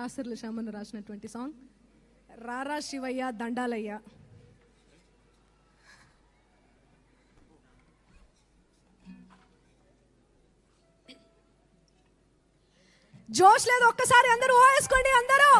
కాసర్ల శ్యామన్న రాసినటువంటి సాంగ్ రారా శివయ్య దండాలయ్య. జోష్ లేదు, ఒక్కసారి అందరూ ఓవేసుకోండి అందరూ.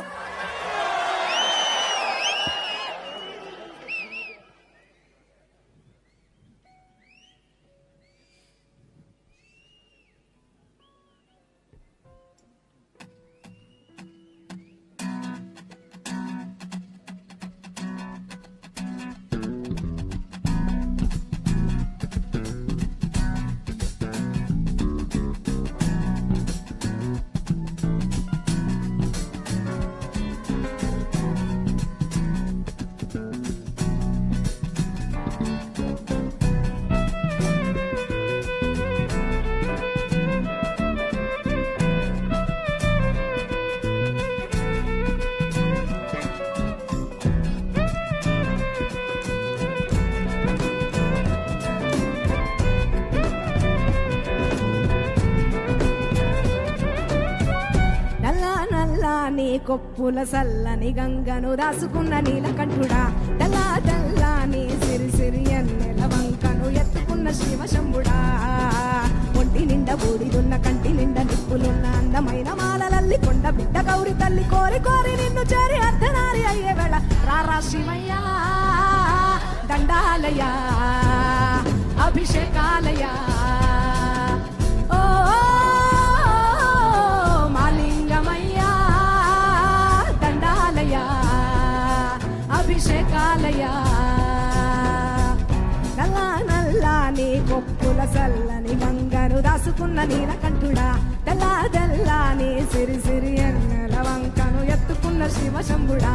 నీ కొప్పుల సల్లని గంగను దాసుకున్న నీలకంఠుడా, తెల్లా తెల్లా నీ సిరి సిరి ఎన్నెల వంకను ఎత్తుకున్న శివశంభుడా, ఒంటి నిండా బూడిదున్న కంటి నిండా నిప్పులున్న అందమైన మాలలల్లి కొండ బిడ్డ గౌరి తల్లి కోరి కోరి నిన్ను చేరి అర్ధనారి అయ్యే వేళ రారా శివయ్య దండాలయ అభిషేకాలయ. అభిషేకాలయ నల్లా నల్లా నీ కొప్పుల సల్లని గంగను దాసుకున్న నీలకంఠుడా, తెల్లా తెల్లా నీ సిరి సిరి ఎన్నెల వంకను ఎత్తుకున్న శివశంభుడా.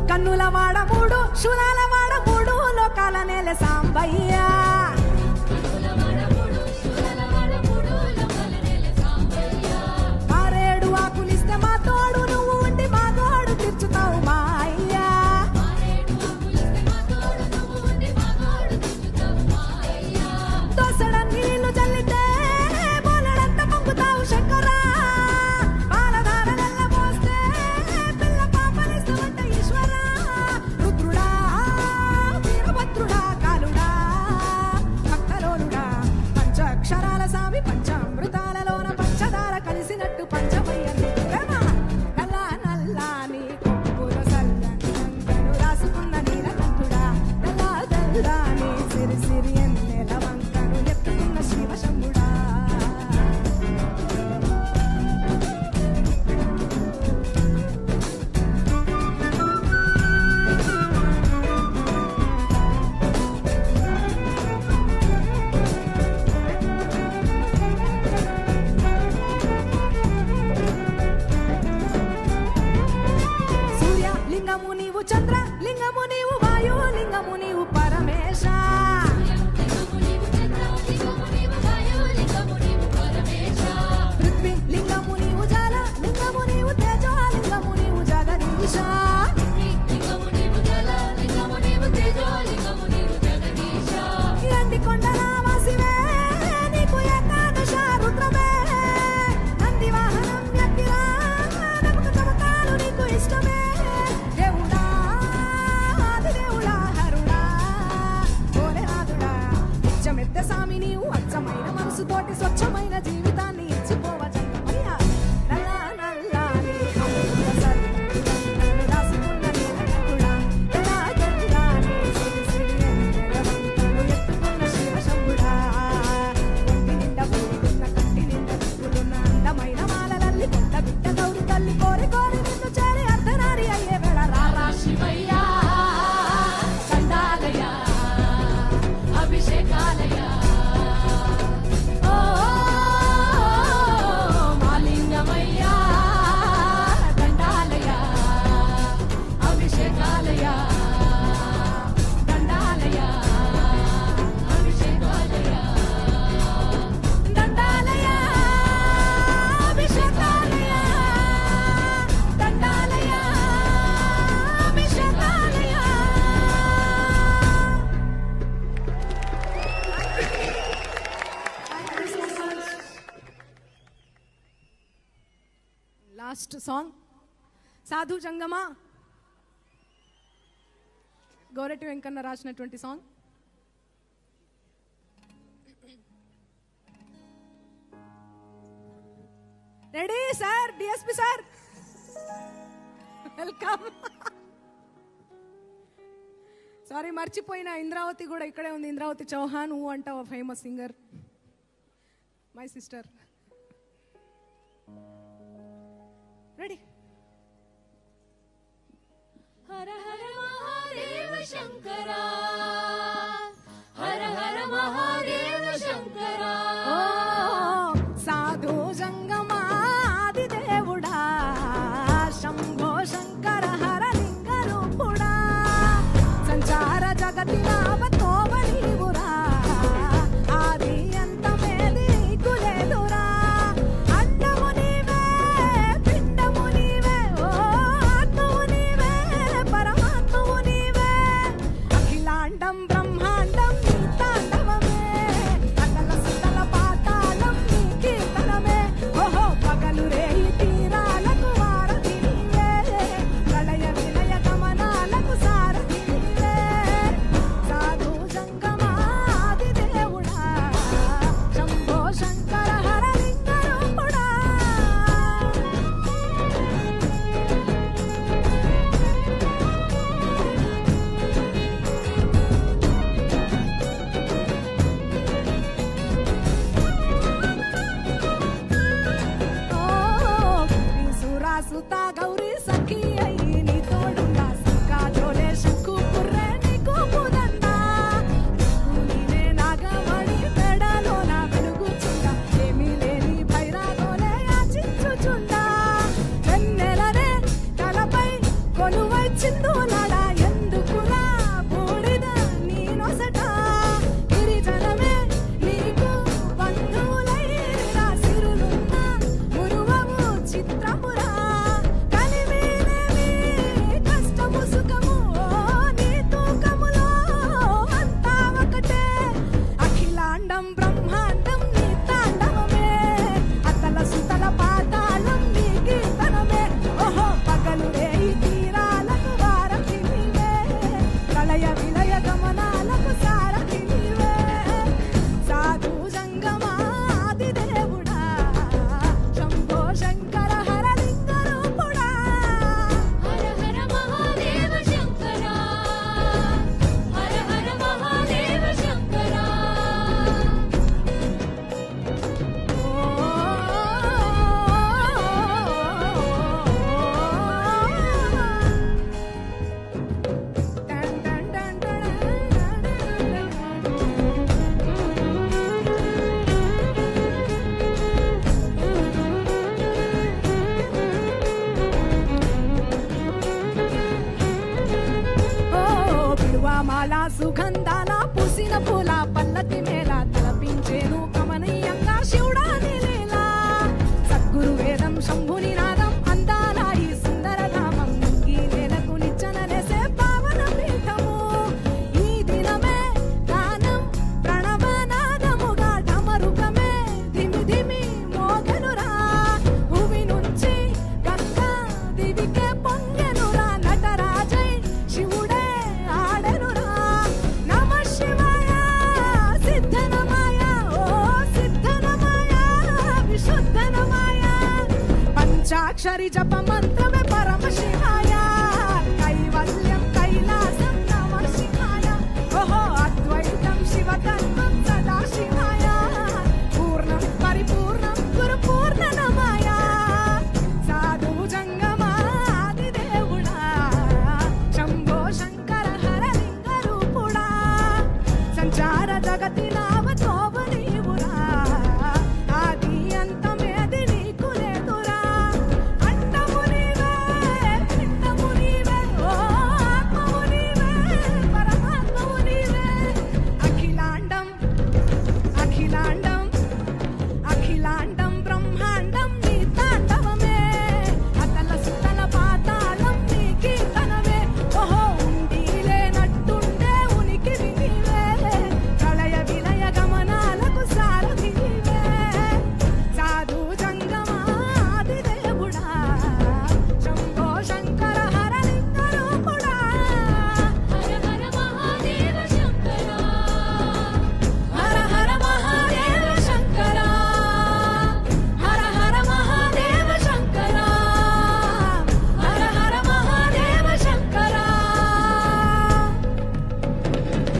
కన్నుల వాడ మూడు శూలాల వాడ మూడు లోకాల నేల సాంబయ్య, మారేడు ఆకులిస్తే మా తోడు నువ్వు ఉండి మా తోడు తీర్చుతావు మా అయ్యా, దోసడ నీళ్లు చల్లితే బోలెడంత పొంగుతావు శంకరా, లాస్ట్ సాంగ్ సాధు జంగమా, గోరటి వెంకన్న రాసినటువంటి song. Ready sir, DSP sir welcome. Sorry మర్చిపోయిన, ఇంద్రావతి కూడా ఇక్కడే ఉంది. ఇంద్రావతి చౌహాన్ ఊ అంటావు, famous singer, my sister. Ready. Hara Hara Mahadeva Shankara, Hara Hara Mahadeva Shankara. ఓ సాధు జంగమాది దేవుడా, శంభో శంకర హర లింగ రూపుడా, సంచార జగతి నామతోవ నీవురా, ఆది అంతమేది నీకు లేదురా. అన్నము నీవే, పిండము నీవే, ఓ ఆత్మవు నీవే, పరమాత్మవు నీవే, అఖిలాండం బ్రహ్మాండం నీ తాండవమే, సకల సుతల పాతాళం నీ కీర్తనమే. ఓహో పగలు రేయి తీరాలకు వారధి నీవే, ప్రళయ విలయ గమనాలకు సారథి నీవే, సాధు జంగమాది దేవుడా, శంభో శంకర హర లింగ రూపుడా. సురాసుత గౌరీ సఖి అయ్యి నీ తోడుండా, సంకాజోలే శంకు పుర్రే నీకు పుదండా, నీవే నాగమణి మెడలో నా వెలుగుచుండా, ఏమీ లేని భైరాగోలే యాచించుచుండా, వెన్నెలనే తలపై కొలువై చిందులాడా, ఎందుకురా బూడిద నీ నొసట, గిరిజనమే నీకు బంధువులైరా, సిరులున్న మురువము చిత్రమురా, కలిమినేమి కష్టము సుఖము, ఓ నీ తూకములో అంతా ఒకటే, అఖిలాండం బ్రహ్మాండం నీ తాండవమే, అతల సుతల పాతాళం నీ కీర్తనమే. ఓహో పగలు రేయి తీరాలకు వారధి నీవే, ప్రళయ విలయ గమనాలకు సారథి నీవే, సాధు జంగమాది దేవుడా, శంభో శంకర హర లింగ రూపుడా. హర హర మహాదేవ శంకరా, హర హర మహాదేవ శంకరా. మాల సుగంధాల పూసిన పూల పల్లతి మేళ తలపించేను కమనీయంగా శివుడా నీలీలా, సద్గురు వేదం శంభుని నాదం అందాల ఈ సుందర నామం, ఈ నేలకు నిచ్చనలేసే పావన పీఠము, ఈ దినమే గానం ప్రణవనాదముగా డమరుకమే ధిమి ధిమి మోగెనురా, భూమి నుంచి గంగా దివికే పొంగెనురా, నటరాజై శివుడే ఆడెనురా, నమ శివాయ సిద్ధనమాయ, ఓ సిద్ధనమాయ విశుద్ధనమాయ, పంచాక్షరి జప మంత్రమే